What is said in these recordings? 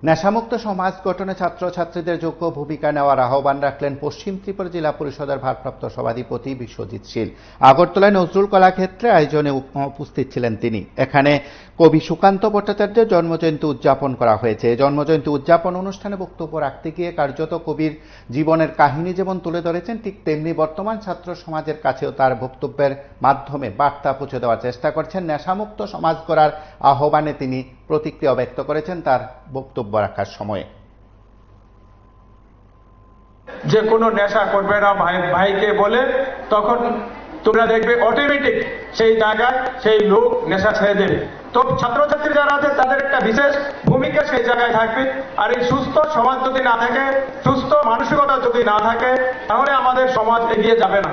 নেশামুক্ত সমাজ গঠনে ছাত্রছাত্রীদের যোগ্য ভূমিকা নেওয়ার আহ্বান রাখলেন পশ্চিম ত্রিপুরা জেলা পরিষদের ভারপ্রাপ্ত সভাধিপতি বিশ্বজিৎ শীল। আগরতলায় নজরুল কলাক্ষেত্রে আয়োজনে উপস্থিত ছিলেন তিনি। এখানে কবি সুকান্ত ভট্টাচার্যের জন্মজয়ন্তী উদযাপন করা হয়েছে। জন্মজয়ন্তী উদযাপন অনুষ্ঠানে বক্তব্য রাখতে গিয়ে কার্যত কবির জীবনের কাহিনী যেমন তুলে ধরেছেন, ঠিক তেমনি বর্তমান ছাত্র সমাজের কাছেও তার বক্তব্যের মাধ্যমে বার্তা পৌঁছে দেওয়ার চেষ্টা করছেন। নেশামুক্ত সমাজ গড়ার আহ্বানে তিনি প্রতিক্রিয়া ব্যক্ত করেছেন তার বক্তব্য রাখার সময়ে। যে কোনো নেশা করবে না ভাইকে বলে, তখন তোমরা দেখবে অটোমেটিক সেই জায়গায় সেই লোক নেশা ছেড়ে দেবে। তো ছাত্রছাত্রী যারা আছে তাদের একটা বিশেষ ভূমিকা সেই জায়গায় থাকবে। আর এই সুস্থ সমাজ যদি না থাকে, সুস্থ মানসিকতা যদি না থাকে, তাহলে আমাদের সমাজ এগিয়ে যাবে না।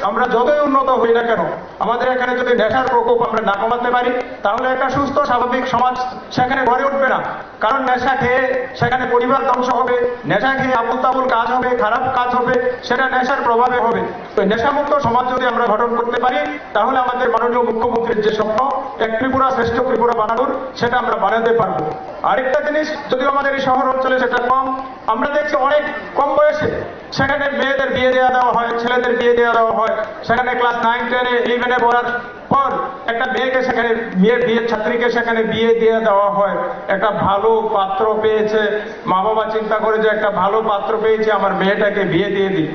আমরা যতই উন্নত হই না কেন, আমাদের এখানে যদি নেশার প্রকোপ আমরা না কমাতে পারি, তাহলে একটা সুস্থ স্বাভাবিক সমাজ সেখানে গড়ে উঠবে না। কারণ নেশা খেয়ে সেখানে পরিবার ধ্বংস হবে, নেশা খেয়ে আবুল তাবুল কাজ হবে, খারাপ কাজ হবে, সেটা নেশার প্রভাবে হবে। তো নেশামুক্ত সমাজ যদি আমরা গঠন করতে পারি, তাহলে আমাদের মাননীয় মুখ্যমন্ত্রীর যে স্বপ্ন এক ত্রিপুরা শ্রেষ্ঠ ত্রিপুরা বানানোর, সেটা আমরা বানাতে পারবো। আরেকটা জিনিস, যদিও আমাদের এই শহর অঞ্চলে সেটা কম, আমরা দেখছি অনেক কম বয়সে সেখানে মেয়েদের বিয়ে দেওয়া হয়, ছেলেদের বিয়ে দেওয়া হয়। সেখানে ক্লাস 9, 10, 11 পড়ার পর একটা মেয়েকে সেখানে বিয়ের ছাত্রীকে সেখানে বিয়ে দিয়ে দেওয়া হয়। একটা ভালো পাত্র পেয়েছে, মা বাবা চিন্তা করে যে একটা ভালো পাত্র পেয়েছে, আমার মেয়েটাকে বিয়ে দিয়ে দিই।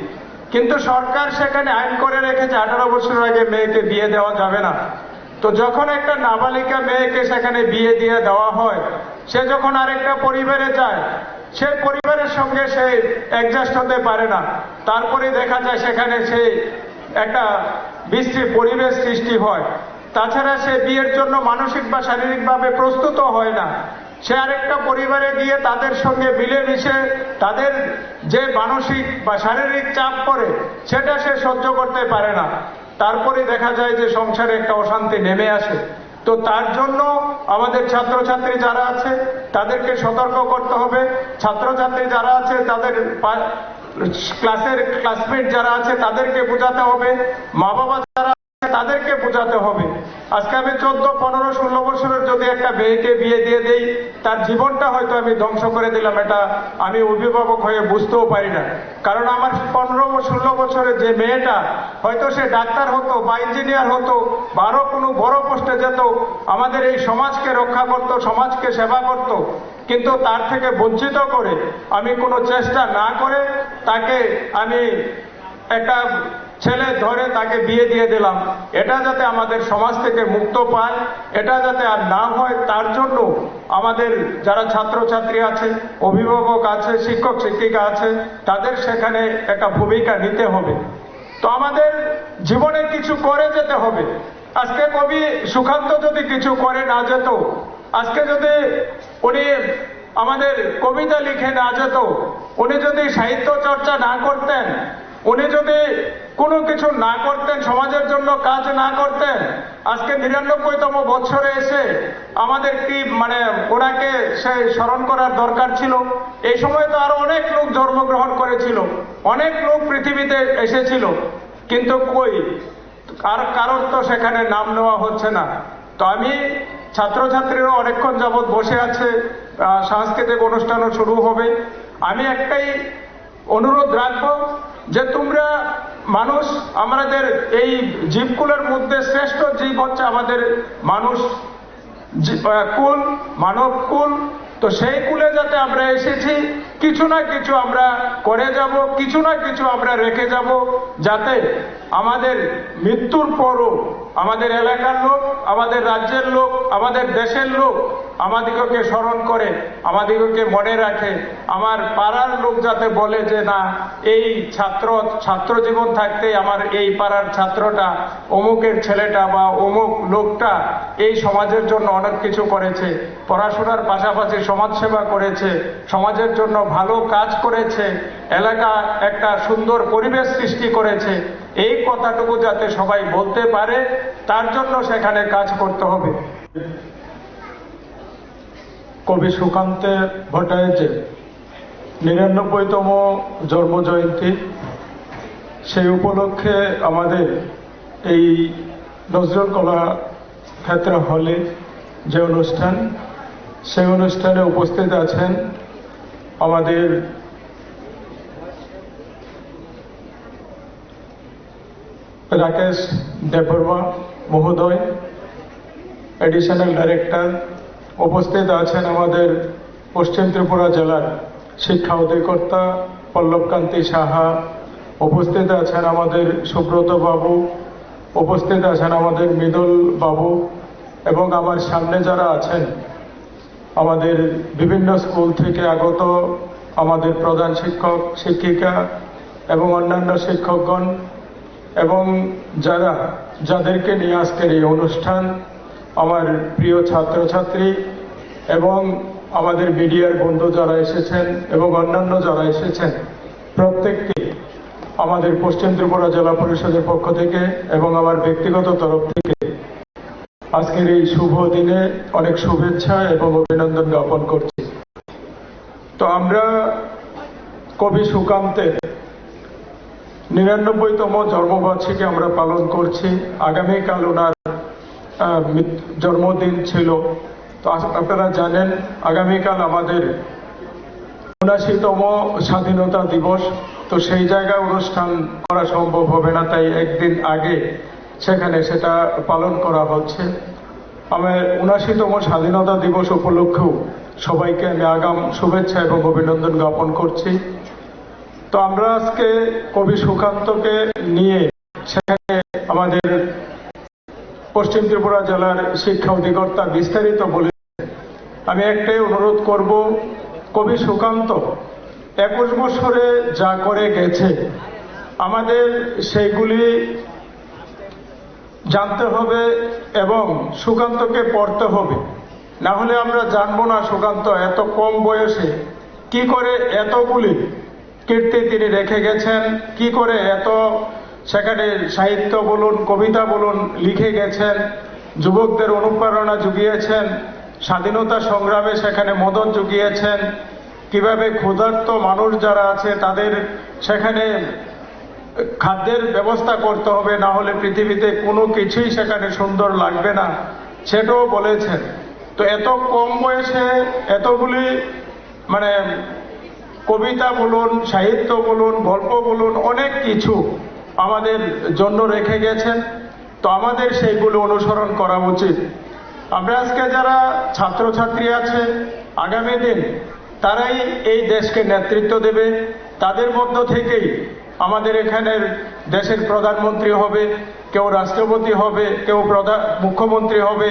কিন্তু সরকার সেখানে আইন করে রেখেছে 18 বছর আগে মেয়েকে বিয়ে দেওয়া যাবে না। তো যখন একটা নাবালিকা মেয়েকে সেখানে বিয়ে দিয়ে দেওয়া হয়, সে যখন আরেকটা পরিবারে যায়, সেই পরিবারের সঙ্গে সে অ্যাডজাস্ট হতে পারে না। তারপরে দেখা যায় সেখানে সে একটা বিশ্রী পরিবেশ সৃষ্টি হয়। তাছাড়া সে বিয়ের জন্য মানসিক বা শারীরিকভাবে প্রস্তুত হয় না। সে আরেকটা পরিবারে গিয়ে তাদের সঙ্গে মিলেমিশে তাদের যে মানসিক বা শারীরিক চাপ পড়ে, সেটা সে সহ্য করতে পারে না। তারপরে দেখা যায় যে সংসারে একটা অশান্তি নেমে আসে। তো তার জন্য আমাদের ছাত্রছাত্রী যারা আছে তাদেরকে সতর্ক করতে হবে। ছাত্রছাত্রী যারা আছে তাদের ক্লাসের ক্লাসমেট যারা আছে তাদেরকে বোঝাতে হবে, মা বাবা যারা আছে তাদেরকে বোঝাতে হবে। আজকে আমি 14, 15, 16 বছরের যদি একটা মেয়েকে বিয়ে দিয়ে দেই, তার জীবনটা হয়তো আমি ধ্বংস করে দিলাম, এটা আমি অভিভাবক হয়ে বুঝতেও পারি না। কারণ আমার 15, 16 বছরের যে মেয়েটা, হয়তো সে ডাক্তার হতো বা ইঞ্জিনিয়ার হতো বা আরো কোনো বড় পোস্টে যেত, আমাদের এই সমাজকে রক্ষা করত, সমাজকে সেবা করত। কিন্তু তার থেকে বঞ্চিত করে আমি কোনো চেষ্টা না করে তাকে আমি একটা ছেলে ধরে তাকে বিয়ে দিয়ে দিলাম। এটা যাতে আমাদের সমাজ থেকে মুক্ত পায়, এটা যাতে আর না হয়, তার জন্য আমাদের যারা ছাত্রছাত্রী আছে, অভিভাবক আছে, শিক্ষক শিক্ষিকা আছে, তাদের সেখানে একটা ভূমিকা নিতে হবে। তো আমাদের জীবনে কিছু করে যেতে হবে। আজকে কবি সুকান্ত যদি কিছু করে না যেত, আজকে যদি উনি আমাদের কবিতা লিখে না যেত, উনি যদি সাহিত্য চর্চা না করতেন, উনি যদি কোনো কিছু না করতেন, সমাজের জন্য কাজ না করতেন, আজকে 99তম বছরে এসে আমাদের কি ওনাকে সেই স্মরণ করার দরকার ছিল? এই সময় তো আরো অনেক লোক জন্মগ্রহণ করেছিল, অনেক লোক পৃথিবীতে এসেছিল, কিন্তু কই কারোর তো সেখানে নাম নেওয়া হচ্ছে না। তো আমি ছাত্রছাত্রীরা অনেকক্ষণ যাবৎ বসে আছে, সাংস্কৃতিক অনুষ্ঠানও শুরু হবে। আমি একটাই অনুরোধ রাখবো যে তোমরা মানুষ, আমাদের এই জীবকুলের মধ্যে শ্রেষ্ঠ জীব হচ্ছে আমাদের মানুষ কুল, মানব কুল। তো সেই কুলে যাতে আমরা এসেছি, কিছু না কিছু আমরা করে যাব, কিছু না কিছু আমরা রেখে যাব, যাতে আমাদের মৃত্যুর পরও আমাদের এলাকার লোক, আমাদের রাজ্যের লোক, আমাদের দেশের লোক আমাদিগকে স্মরণ করে, আমাদিগকে মনে রাখে। আমার পাড়ার লোক যাতে বলে যে না, এই ছাত্র জীবন থাকতে আমার এই পাড়ার ছাত্রটা, অমুকের ছেলেটা বা অমুক লোকটা এই সমাজের জন্য অনেক কিছু করেছে, পড়াশোনার পাশাপাশি সমাজসেবা করেছে, সমাজের জন্য ভালো কাজ করেছে, এলাকা একটা সুন্দর পরিবেশ সৃষ্টি করেছে, এই কথাটুকু যাতে সবাই বলতে পারে, তার জন্য সেখানে কাজ করতে হবে। কবি সুকান্ত ভট্টাচার্যের 99তম জন্মজয়ন্তী, সেই উপলক্ষে আমাদের এই নজরুল কলাক্ষেত্র হলে যে অনুষ্ঠান, সেই অনুষ্ঠানে উপস্থিত আছেন আমাদের রাকেশ দেববর্মা মহোদয়, এডিশনাল ডাইরেক্টর। উপস্থিত আছেন আমাদের পশ্চিম ত্রিপুরা জেলার শিক্ষা অধিকর্তা পল্লবকান্তি সাহা। উপস্থিত আছেন আমাদের সুব্রত বাবু। উপস্থিত আছেন আমাদের মৃদুল বাবু এবং আমার সামনে যারা আছেন আমাদের বিভিন্ন স্কুল থেকে আগত আমাদের প্রধান শিক্ষক শিক্ষিকা এবং অন্যান্য শিক্ষকগণ এবং যাদেরকে নিয়ে আজকের এই অনুষ্ঠান, আমার প্রিয় ছাত্রছাত্রী এবং আমাদের মিডিয়ার বন্ধু যারা এসেছেন এবং অন্যান্য যারা এসেছেন, প্রত্যেককে আমাদের পশ্চিম ত্রিপুরা জেলা পরিষদের পক্ষ থেকে এবং আমার ব্যক্তিগত তরফ থেকে আজকের এই শুভ দিনে অনেক শুভেচ্ছা এবং অভিনন্দন জ্ঞাপন করছি। তো আমরা কবি সুকান্তের 99তম জন্মবার্ষিকী আমরা পালন করছি। আগামীকাল ওনার জন্মদিন ছিল। তো আপনারা জানেন আগামীকাল আমাদের 79তম স্বাধীনতা দিবস। তো সেই জায়গায় অনুষ্ঠান করা সম্ভব হবে না, তাই একদিন আগে সেখানে সেটা পালন করা হচ্ছে। আমার 79তম স্বাধীনতা দিবস উপলক্ষেও সবাইকে আমি আগাম শুভেচ্ছা এবং অভিনন্দন জ্ঞাপন করছি। তো আমরা আজকে কবি সুকান্তকে নিয়ে সেখানে আমাদের পশ্চিম ত্রিপুরা জেলার শিক্ষা অধিকর্তা বিস্তারিত বলেছেন। আমি একটাই অনুরোধ করব, কবি সুকান্ত 21 বছরে যা করে গেছে আমাদের সেইগুলি জানতে হবে এবং সুকান্তকে পড়তে হবে। না হলে আমরা জানবো না সুকান্ত এত কম বয়সে কি করে এতগুলি কীর্তি তিনি রেখে গেছেন, কি করে এত সেখানে সাহিত্য বলুন কবিতা বলুন লিখে গেছেন, যুবকদের অনুপ্রেরণা জুগিয়েছেন, স্বাধীনতা সংগ্রামে সেখানে মদত জুগিয়েছেন, কিভাবে ক্ষুধার্ত মানুষ যারা আছে তাদের সেখানে খাদ্যের ব্যবস্থা করতে হবে, না হলে পৃথিবীতে কোনো কিছুই সেখানে সুন্দর লাগবে না, সেটাও বলেছেন। তো এত কম বয়সে এতগুলি মানে কবিতা বলুন সাহিত্য বলুন গল্প বলুন অনেক কিছু আমাদের জন্য রেখে গেছেন। তো আমাদের সেইগুলো অনুসরণ করা উচিত। আমরা আজকে যারা ছাত্রছাত্রী আছে আগামী দিন তারাই এই দেশকে নেতৃত্ব দেবে। তাদের মধ্য থেকেই আমাদের এখানের দেশের প্রধানমন্ত্রী হবে, কেউ রাষ্ট্রপতি হবে, কেউ মুখ্যমন্ত্রী হবে,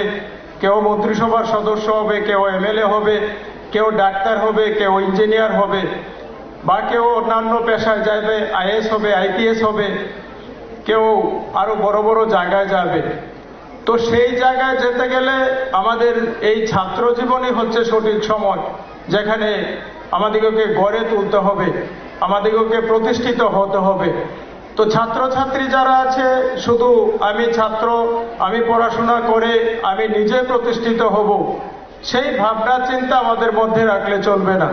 কেউ মন্ত্রিসভার সদস্য হবে, কেউ এমএলএ হবে, কেউ ডাক্তার হবে, কেউ ইঞ্জিনিয়ার হবে, বা কেউ অন্যান্য পেশায় যাবে, আইএস হবে, আইপিএস হবে, কেউ আরো বড় বড় জায়গায় যাবে। তো সেই জায়গায় যেতে গেলে আমাদের এই ছাত্র জীবনই হচ্ছে সঠিক সময়, যেখানে আমাদেরকে গড়ে তুলতে হবে, আমাদেরকে প্রতিষ্ঠিত হতে হবে। তো ছাত্রছাত্রী যারা আছে শুধু আমি ছাত্র, আমি পড়াশোনা করে আমি নিজে প্রতিষ্ঠিত হব, সেই ভাবনা চিন্তা আমাদের মধ্যে রাখলে চলবে না।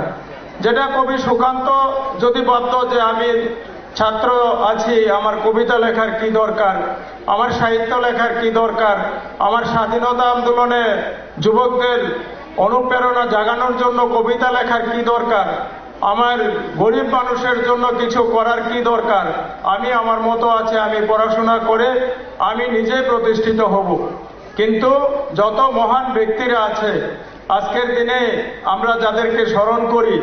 যেটা কবি সুকান্ত যদি বলতো যে আমি ছাত্র আছি, আমার কবিতা লেখার কি দরকার, আমার সাহিত্য লেখার কি দরকার, আমার স্বাধীনতা আন্দোলনে যুবকদের অনুপ্রেরণা জাগানোর জন্য কবিতা লেখার কি দরকার, আমার গরিব মানুষের জন্য কিছু করার কি দরকার, আমি আমার মতো আছে, আমি পড়াশোনা করে আমি নিজেই প্রতিষ্ঠিত হব। কিন্তু যত মহান ব্যক্তিরা আছে আজকের দিনে আমরা যাদেরকে স্মরণ করি,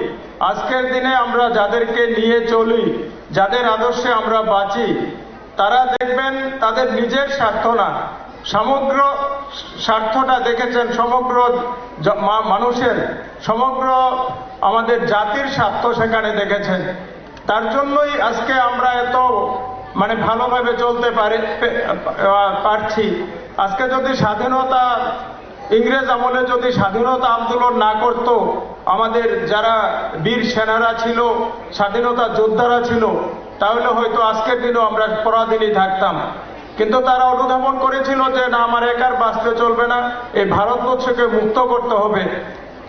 আজকের দিনে আমরা যাদেরকে নিয়ে চলি, যাদের আদর্শে আমরা বাঁচি, তারা দেখবেন তাদের নিজের স্বার্থ না, সমগ্র স্বার্থটা দেখেছেন সমগ্র মানুষের, সমগ্র আমাদের জাতির স্বার্থ সেখানে দেখেছেন। তার জন্যই আজকে আমরা এত ভালোভাবে চলতে পারছি। আজকে যদি স্বাধীনতা ইংরেজ আমলে যদি স্বাধীনতা আন্দোলন না করত, আমাদের যারা বীর সেনারা ছিল, স্বাধীনতা যোদ্ধারা ছিল, তাহলে হয়তো আজকের দিনও আমরা পরাধীনই থাকতাম। কিন্তু তারা অনুধাবন করেছিল যে না, আমার একার বাঁচতে চলবে না, এই ভারতবর্ষকে মুক্ত করতে হবে,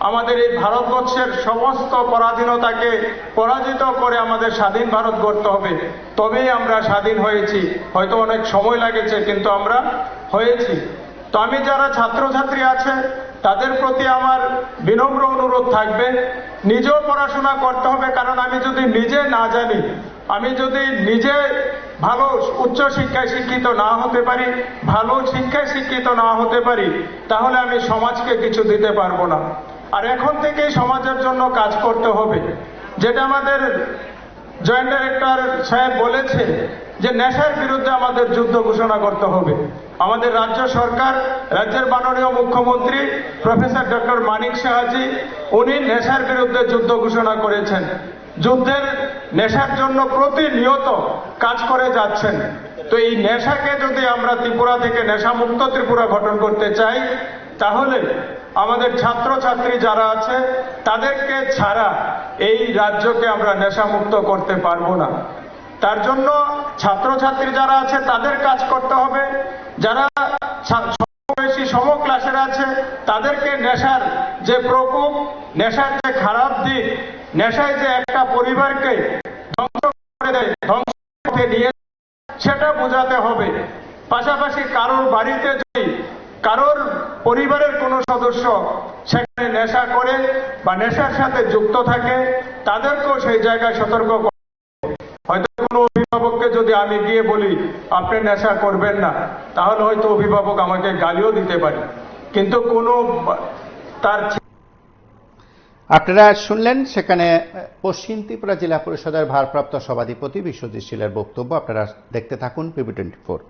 আমাদের এই ভারতবর্ষের সমস্ত পরাধীনতাকে পরাজিত করে আমাদের স্বাধীন ভারত গড়তে হবে, তবেই আমরা স্বাধীন হয়েছি। হয়তো অনেক সময় লাগেছে কিন্তু আমরা হয়েছি। তো আমি যারা ছাত্রছাত্রী আছে তাদের প্রতি আমার বিনম্র অনুরোধ থাকবে, নিজেও পড়াশোনা করতে হবে। কারণ আমি যদি নিজে না জানি, আমি যদি নিজে ভালো উচ্চ শিক্ষায় শিক্ষিত না হতে পারি, ভালো শিক্ষায় শিক্ষিত না হতে পারি, তাহলে আমি সমাজকে কিছু দিতে পারবো না। আর এখন থেকেই সমাজের জন্য কাজ করতে হবে। যেটা আমাদের জয়েন্ট ডাইরেক্টর সাহেব বলেছে যে নেশার বিরুদ্ধে আমাদের যুদ্ধ ঘোষণা করতে হবে। আমাদের রাজ্য সরকার, রাজ্যের মাননীয় মুখ্যমন্ত্রী প্রফেসর ডক্টর মানিক সাহাজি, উনি নেশার বিরুদ্ধে যুদ্ধ ঘোষণা করেছেন। যুদ্ধের নেশার জন্য প্রতিনিয়ত কাজ করে যাচ্ছেন। তো এই নেশাকে যদি আমরা ত্রিপুরা থেকে নেশামুক্ত ত্রিপুরা গঠন করতে চাই, তাহলে আমাদের ছাত্রছাত্রী যারা আছে তাদেরকে ছাড়া এই রাজ্যকে আমরা নেশামুক্ত করতে পারবো না। তার জন্য ছাত্রছাত্রী যারা আছে তাদের কাজ করতে হবে। যারা সমবয়সী সম ক্লাসের আছে তাদেরকে নেশার যে প্রকোপ, নেশার যে খারাপ দিক, নেশায় যে একটা পরিবারকে ধ্বংস করে দেয়, ধ্বংসে নিয়ে সেটা বোঝাতে হবে। পাশাপাশি কারোর বাড়িতে যদি কারোর পরিবারের কোনো সদস্য সেখানে নেশা করে বা নেশার সাথে যুক্ত থাকে, তাদেরকেও সেই জায়গায় সতর্ক করতে হবে। হয়তো কোনো অভিভাবককে যদি আমি গিয়ে বলি আপনি নেশা করবেন না, তাহলে হয়তো অভিভাবক আমাকে গালিও দিতে পারে, কিন্তু কোনো তার আপনারা শুনলেন সেখানে পশ্চিম ত্রিপুরা জেলা পরিষদের ভারপ্রাপ্ত সভাধিপতি বিশ্বজিৎ শীলের বক্তব্য। আপনারা দেখতে থাকুন PB24।